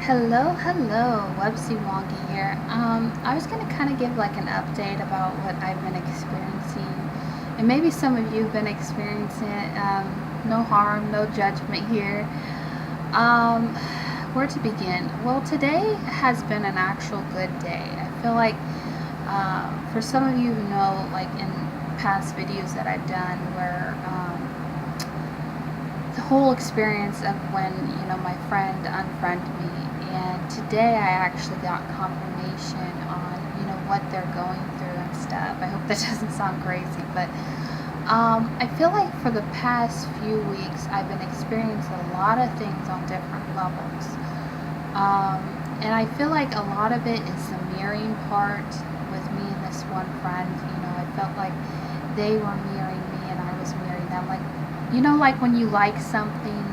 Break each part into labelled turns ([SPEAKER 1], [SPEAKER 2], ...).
[SPEAKER 1] Hello, Websy Wonky here. I was going to kind of give like an update about what I've been experiencing, and maybe some of you have been experiencing it. No harm, no judgment here. Um, where to begin? Well, today has been an actual good day. I feel like for some of you who know, like in past videos that I've done, where the whole experience of when my friend unfriended me, and today I actually got confirmation on what they're going through and stuff. I hope that doesn't sound crazy, but I feel like for the past few weeks I've been experiencing a lot of things on different levels, um, and I feel like a lot of it is the mirroring part with me and this one friend. I felt like they were mirroring me and I was mirroring them, like when you like something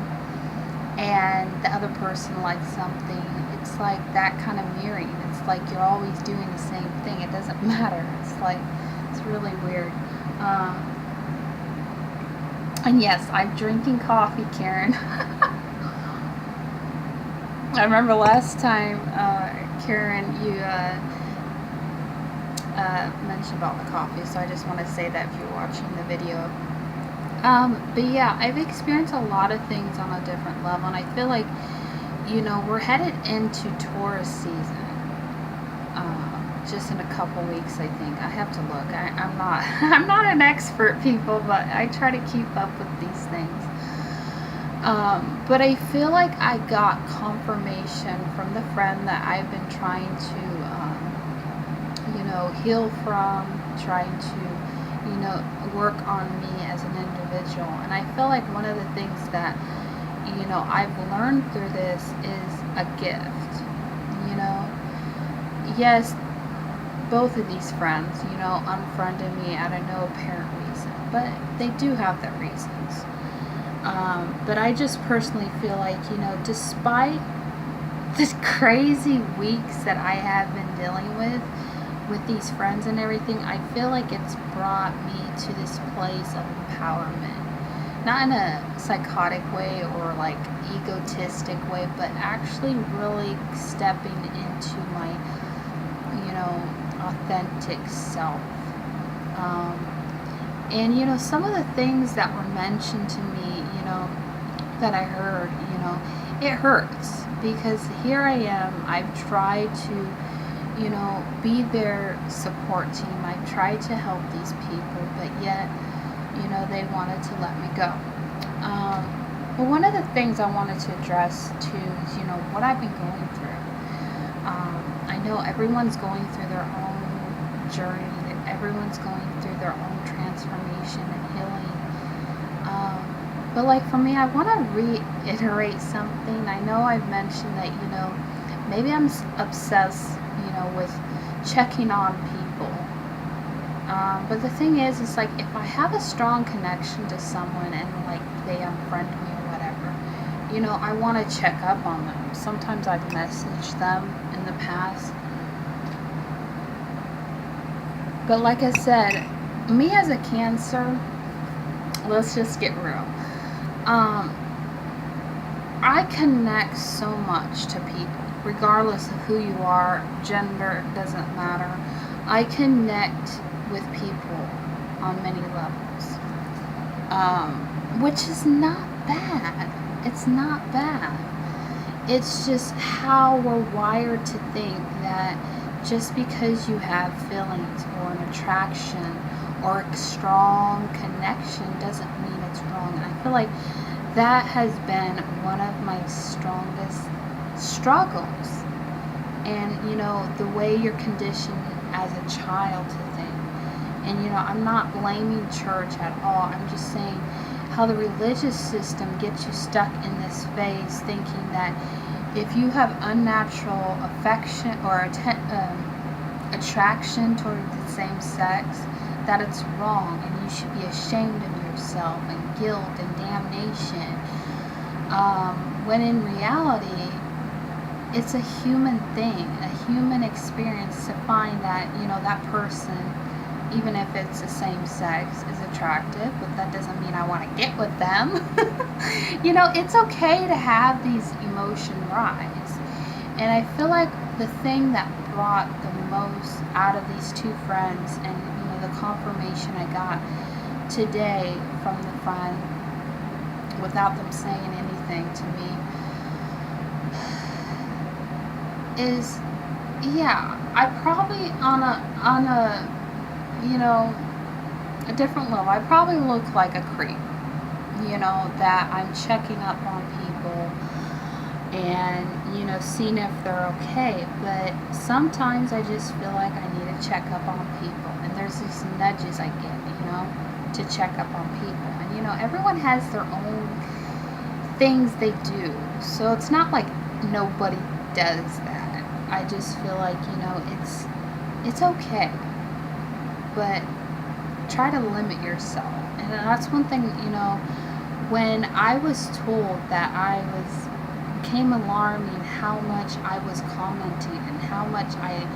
[SPEAKER 1] and the other person likes something, it's like that kind of mirroring. It's like you're always doing the same thing. It doesn't matter. It's really weird. And yes, I'm drinking coffee, Karen. I remember last time, Karen, you mentioned about the coffee, so I just want to say that if you're watching the video. But yeah, I've experienced a lot of things on a different level, and I feel like, we're headed into Taurus season. Just in a couple weeks, I think. I have to look. I'm not I'm not an expert, people, but I try to keep up with these things. But I feel like I got confirmation from the friend that I've been trying to, heal from, trying to, work on me as an individual. And I feel like one of the things that, I've learned through this is a gift. Yes, both of these friends, unfriended me out of no apparent reason, but they do have their reasons. But I just personally feel like, despite this crazy weeks that I have been dealing with these friends and everything, I feel like it's brought me to this place of empowerment. Not in a psychotic way or like egotistic way, but actually really stepping into my, authentic self. And some of the things that were mentioned to me, that I heard, it hurts because here I am. I've tried to, be their support team. I've tried to help these people, but yet, they wanted to let me go. But one of the things I wanted to address too is, what I've been going through. I know everyone's going through their own journey. Everyone's going through their own transformation and healing. But like for me, I want to reiterate something. I know I've mentioned that, maybe I'm obsessed, with checking on people. But the thing is, it's like if I have a strong connection to someone and like they unfriend me or whatever, I want to check up on them. Sometimes I've messaged them in the past. But like I said, me as a Cancer, let's just get real. I connect so much to people, regardless of who you are, gender, doesn't matter. I connect with people on many levels, which is not bad. It's not bad. It's just how we're wired to think that just because you have feelings or an attraction or a strong connection doesn't mean it's wrong. And I feel like that has been one of my strongest struggles. And, the way you're conditioned as a child to think. And, I'm not blaming church at all. I'm just saying how the religious system gets you stuck in this phase thinking that if you have unnatural affection or attraction toward the same sex, that it's wrong and you should be ashamed of yourself and guilt and damnation. When in reality, it's a human thing, a human experience to find that, that person, even if it's the same sex, is attractive, but that doesn't mean I want to get with them. It's okay to have these emotion rise. And I feel like the thing that brought the most out of these two friends, and the confirmation I got today from the friend without them saying anything to me, is, yeah, I probably on a different level, I probably look like a creep, that I'm checking up on people and seeing if they're okay. But sometimes I just feel like I need to check up on people, and there's these nudges I get, to check up on people. And everyone has their own things they do, so it's not like nobody does that. I just feel like it's okay, but try to limit yourself. And that's one thing, when I was told that I became alarming how much I was commenting and how much I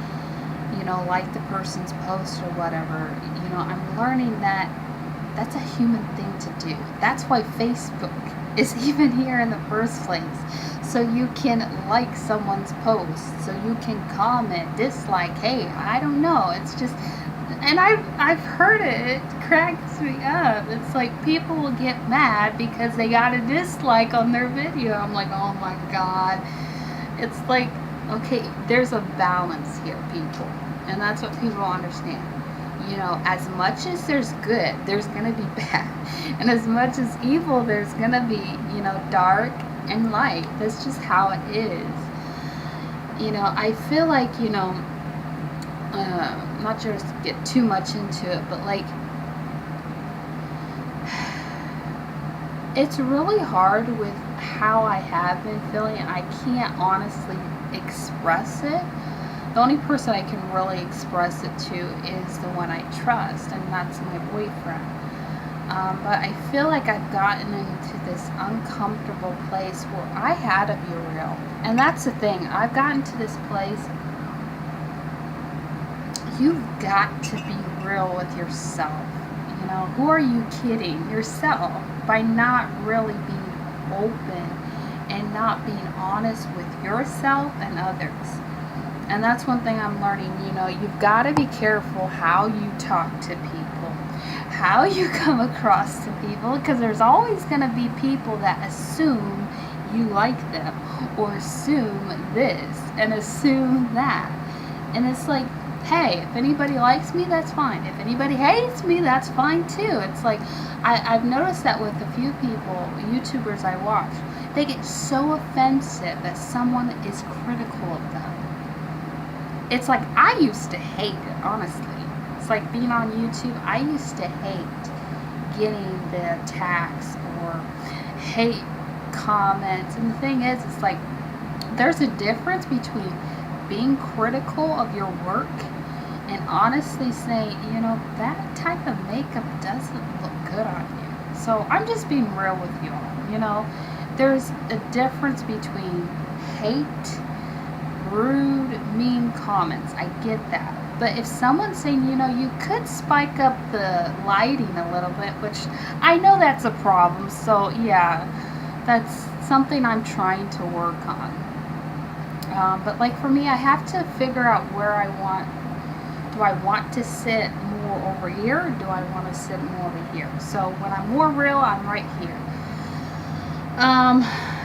[SPEAKER 1] liked the person's post or whatever, I'm learning that that's a human thing to do. That's why Facebook is even here in the first place. So you can like someone's post, so you can comment, dislike, hey, I don't know. It's just, and I've heard it cracks me up. It's like people will get mad because they got a dislike on their video. I'm like, oh my God. It's like, okay, there's a balance here, people. And that's what people understand. As much as there's good, there's going to be bad. And as much as evil, there's going to be, dark and light. That's just how it is. I feel like, not just to get too much into it, but like, it's really hard with how I have been feeling. I can't honestly express it. The only person I can really express it to is the one I trust, and that's my boyfriend. But I feel like I've gotten into this uncomfortable place where I had to be real. And that's the thing. I've gotten to this place. You've got to be real with yourself. Who are you kidding? Yourself, by not really being open and not being honest with yourself and others. And that's one thing I'm learning. You've got to be careful how you talk to people, how you come across to people, because there's always going to be people that assume you like them, or assume this and assume that. And it's like, hey, if anybody likes me, that's fine. If anybody hates me, that's fine too. It's like, I've noticed that with a few people, YouTubers I watch, they get so offensive that someone is critical of them. It's like, I used to hate it, honestly. It's like being on YouTube, I used to hate getting the attacks or hate comments. And the thing is, it's like, there's a difference between being critical of your work and honestly saying, that type of makeup doesn't look good on you. So I'm just being real with you all. There's a difference between hate, rude, mean comments. I get that. But if someone's saying, you could spike up the lighting a little bit, which I know that's a problem. So yeah, that's something I'm trying to work on. But like for me, I have to figure out where I want. Do I want to sit more over here, or do I want to sit more over here? So when I'm more real, I'm right here.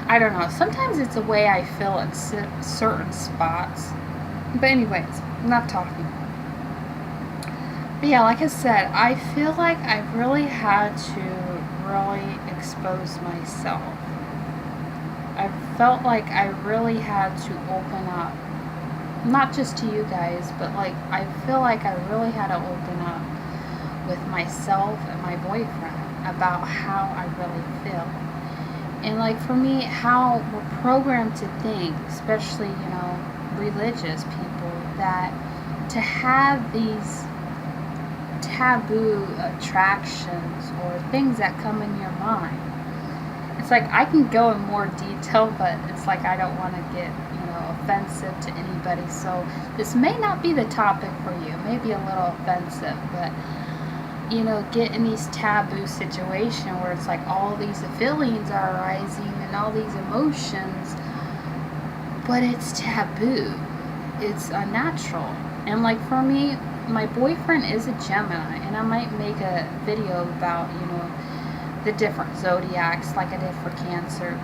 [SPEAKER 1] I don't know. Sometimes it's a way I feel at certain spots. But anyways, enough talking. But yeah, like I said, I feel like I really had to really expose myself. I felt like I really had to open up. Not just to you guys, but like, I feel like I really had to open up with myself and my boyfriend about how I really feel. And like for me, how we're programmed to think, especially, religious people, that to have these taboo attractions or things that come in your mind. It's like, I can go in more detail, but it's like I don't want to get, offensive to anybody. So this may not be the topic for you. It may be a little offensive, but get in these taboo situation where it's like all these feelings are arising and all these emotions but it's taboo. It's unnatural. And like for me, my boyfriend is a Gemini, and I might make a video about, the different zodiacs like I did for Cancer.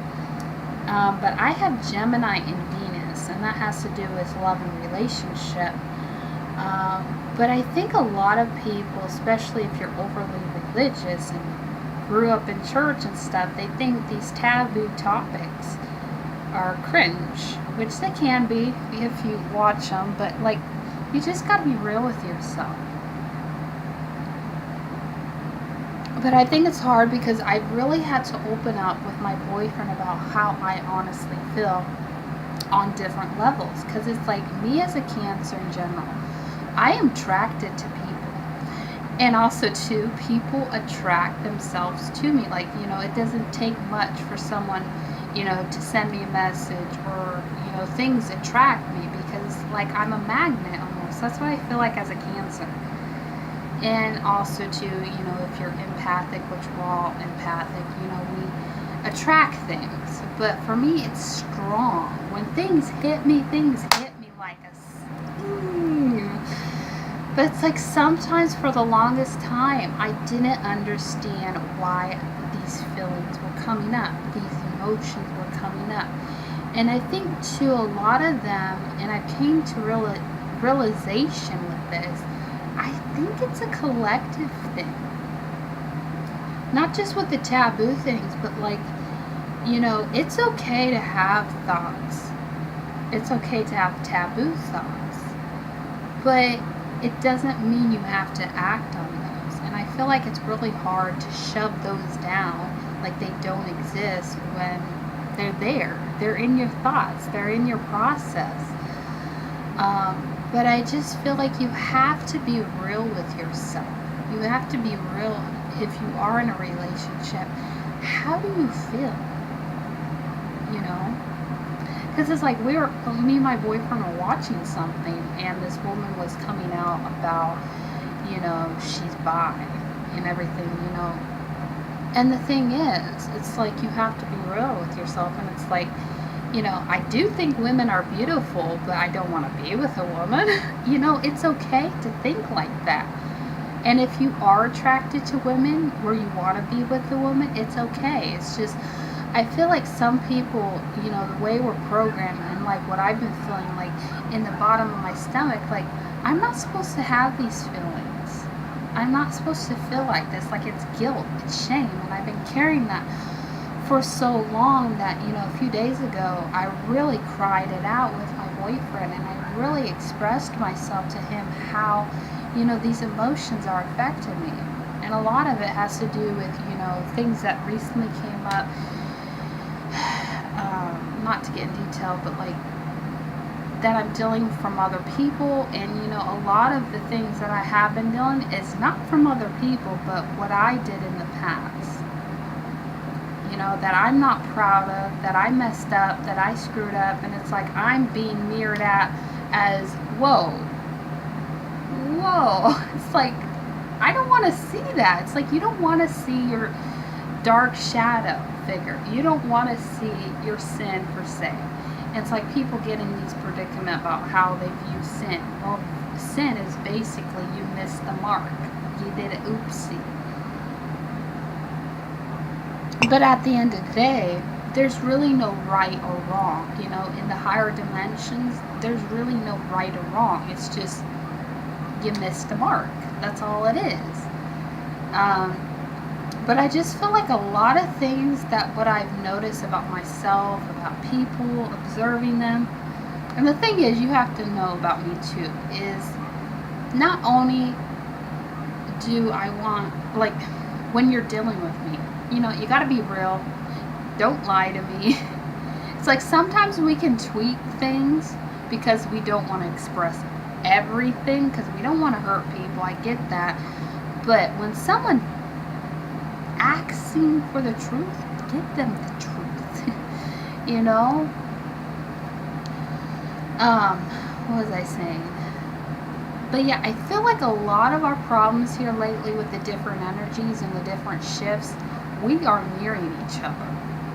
[SPEAKER 1] But I have Gemini in Venus, and that has to do with love and relationship. But I think a lot of people, especially if you're overly religious and grew up in church and stuff, they think these taboo topics are cringe, which they can be if you watch them, but like, you just gotta be real with yourself. But I think it's hard because I really had to open up with my boyfriend about how I honestly feel on different levels. Because it's like, me as a Cancer in general, I am attracted to people. And also, too, people attract themselves to me. Like, it doesn't take much for someone, to send me a message, or, things attract me because, like, I'm a magnet almost. That's what I feel like as a Cancer. And also, too, if you're empathic, which we're all empathic, we attract things. But for me, it's strong. When things hit me like but it's like sometimes for the longest time, I didn't understand why these feelings were coming up, these emotions were coming up. And I think, too, a lot of them, and I came to realization with this, I think it's a collective thing. Not just with the taboo things, but like, it's okay to have thoughts. It's okay to have taboo thoughts. But it doesn't mean you have to act on those. And I feel like it's really hard to shove those down like they don't exist when they're there. They're in your thoughts. They're in your process. But I just feel like you have to be real with yourself. You have to be real if you are in a relationship. How do you feel? Because it's like me and my boyfriend were watching something, and this woman was coming out about, she's bi and everything, And the thing is, it's like you have to be real with yourself, and it's like, I do think women are beautiful, but I don't want to be with a woman. It's okay to think like that. And if you are attracted to women where you want to be with a woman, it's okay. It's just, I feel like some people, the way we're programmed, and like what I've been feeling, like in the bottom of my stomach, like I'm not supposed to have these feelings. I'm not supposed to feel like this. Like, it's guilt, it's shame. And I've been carrying that for so long that, a few days ago, I really cried it out with my boyfriend, and I really expressed myself to him how, these emotions are affecting me. And a lot of it has to do with, things that recently came up, not to get in detail, but like, that I'm dealing from other people. And, a lot of the things that I have been dealing is not from other people, but what I did in the past. That I'm not proud of, that I messed up, that I screwed up, and it's like I'm being mirrored at as, whoa. It's like, I don't want to see that. It's like, you don't want to see your dark shadow figure. You don't want to see your sin per se. And it's like people get in these predicament about how they view sin. Well, sin is basically you missed the mark. You did an oopsie. But at the end of the day, there's really no right or wrong. In the higher dimensions, there's really no right or wrong. It's just you missed the mark. That's all it is. But I just feel like a lot of things that what I've noticed about myself, about people, observing them. And the thing is, you have to know about me too, is not only do I want, like, when you're dealing with me, you got to be real. Don't lie to me. It's like sometimes we can tweak things because we don't want to express everything, because we don't want to hurt people. I get that. But when someone asking for the truth, give them the truth. What was I saying? But yeah, I feel like a lot of our problems here lately with the different energies and the different shifts, we are mirroring each other.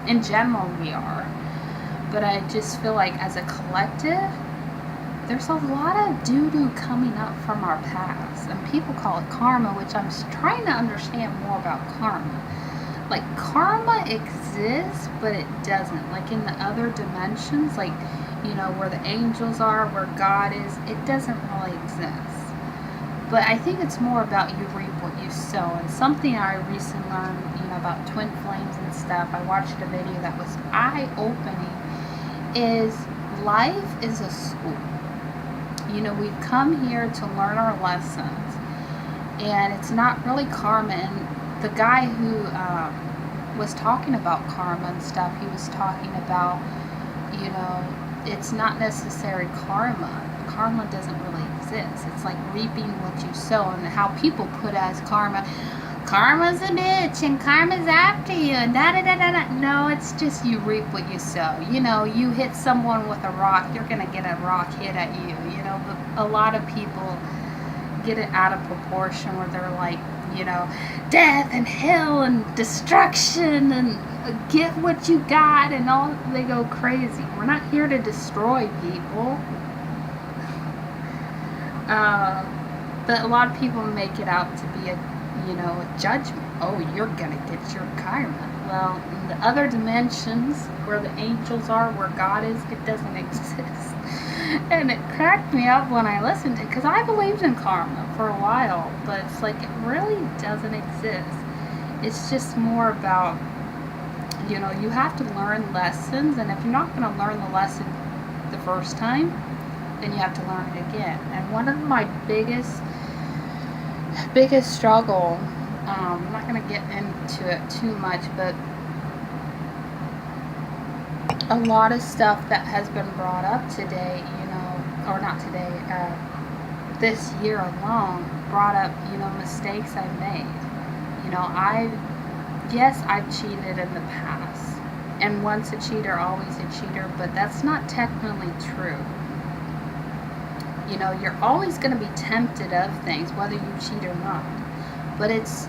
[SPEAKER 1] In general, we are. But I just feel like as a collective, there's a lot of doo-doo coming up from our past. And people call it karma, which I'm trying to understand more about karma. Like, karma exists, but it doesn't. Like, in the other dimensions, like, where the angels are, where God is, it doesn't really exist. But I think it's more about you reap what you sow. And something I recently learned, about twin flames and stuff, I watched a video that was eye-opening, is life is a school. We've come here to learn our lessons. And it's not really karma. And the guy who was talking about karma and stuff, he was talking about, it's not necessary karma. Karma doesn't really exist. It's like reaping what you sow, and how people put as karma's a bitch and karma's after you and da-da-da-da-da. No, it's just you reap what you sow. You hit someone with a rock, you're going to get a rock hit at you. But a lot of people get it out of proportion, where they're like, death and hell and destruction and get what you got and all. They go crazy. We're not here to destroy people. But a lot of people make it out to be a judgment. Oh, you're gonna get your karma. Well, in the other dimensions, where the angels are, where God is, it doesn't exist. And it cracked me up when I listened to it, because I believed in karma for a while, but it's like, it really doesn't exist. It's just more about, you have to learn lessons, and if you're not going to learn the lesson the first time, then you have to learn it again. And one of my biggest struggle, I'm not going to get into it too much, but a lot of stuff that has been brought up today, or not today, this year alone, brought up, mistakes I've made. I've cheated in the past. And once a cheater, always a cheater, but that's not technically true. You're always going to be tempted of things, whether you cheat or not. But it's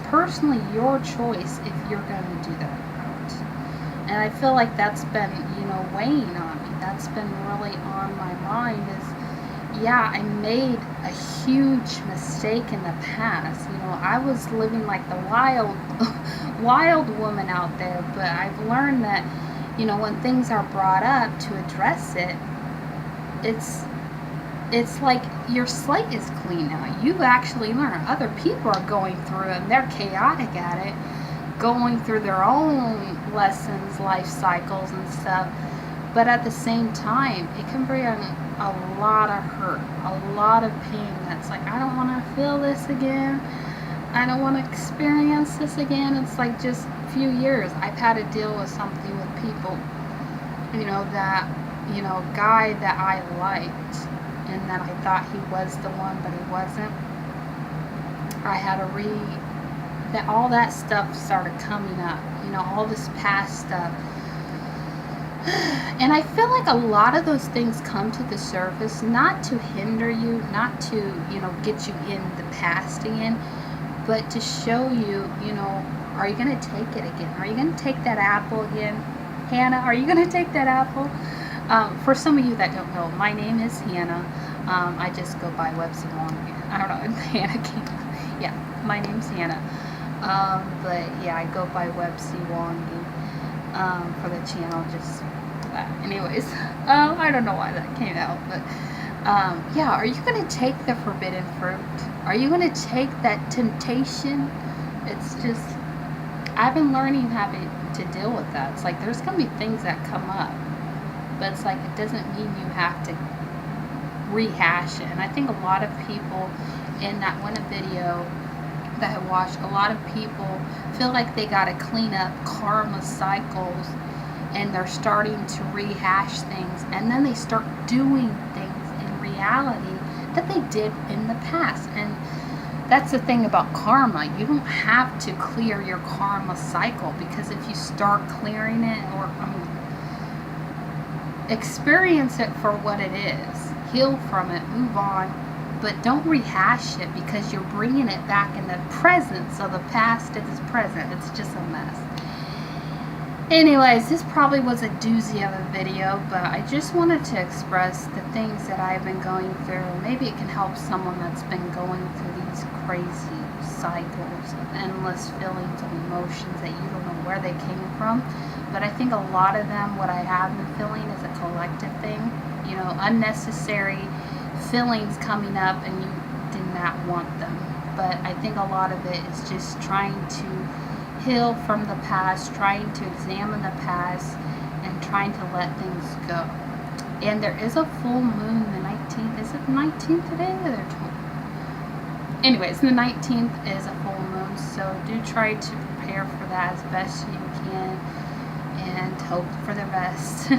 [SPEAKER 1] personally your choice if you're going to do that or not. And I feel like that's been, weighing on me. That's been really on my mind is, I made a huge mistake in the past. I was living like the wild woman out there, but I've learned that, when things are brought up to address it, it's like your slate is clean now. You actually learn. Other people are going through it, and they're chaotic at it, going through their own lessons, life cycles and stuff. But at the same time, it can bring a lot of hurt, a lot of pain. That's like, I don't want to feel this again. I don't want to experience this again. It's like just a few years. I've had to deal with something with people, that, guy that I liked, and that I thought he was the one, but he wasn't. I had to all that stuff started coming up, all this past stuff. And I feel like a lot of those things come to the surface, not to hinder you, not to, get you in the past again, but to show you, are you going to take it again? Are you going to take that apple again? Hannah, are you going to take that apple? For some of you that don't know, my name is Hannah. I just go by Websy Wongi. I don't know, Hannah came. Yeah, my name's Hannah. But yeah, I go by Websy Wongi for the channel. Just anyways, I don't know why that came out, but are you going to take the forbidden fruit? Are you going to take that temptation? It's just, I've been learning how to deal with that. It's like, there's going to be things that come up, but it's like, it doesn't mean you have to rehash it. And I think a lot of people in that one video that I watched, a lot of people feel like they got to clean up karma cycles, and they're starting to rehash things, and then they start doing things in reality that they did in the past. And that's the thing about karma. You don't have to clear your karma cycle, because if you start clearing it, or experience it for what it is, heal from it, move on, but don't rehash it, because you're bringing it back in the present. So the past is present. It's just a mess. Anyways, this probably was a doozy of a video, but I just wanted to express the things that I've been going through. Maybe it can help someone that's been going through these crazy cycles of endless feelings of emotions that you don't know where they came from. But I think a lot of them, what I have been feeling, is a collective thing. You know, unnecessary feelings coming up and you did not want them. But I think a lot of it is just trying to heal from the past, trying to examine the past, and trying to let things go. And there is a full moon the 19th. Is it the 19th today or the 20th? Anyways, the 19th is a full moon, so do try to prepare for that as best you can and hope for the best.